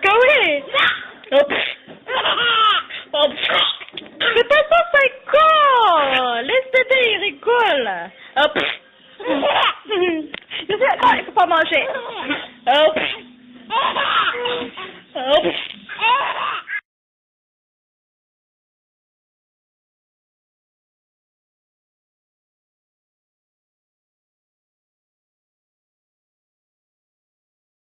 Gawin! Hop! Hop! C'est pas ça, c'est con! Laisse Dédé, il rigole! Hop! Il faut pas manger! Hop! Hop!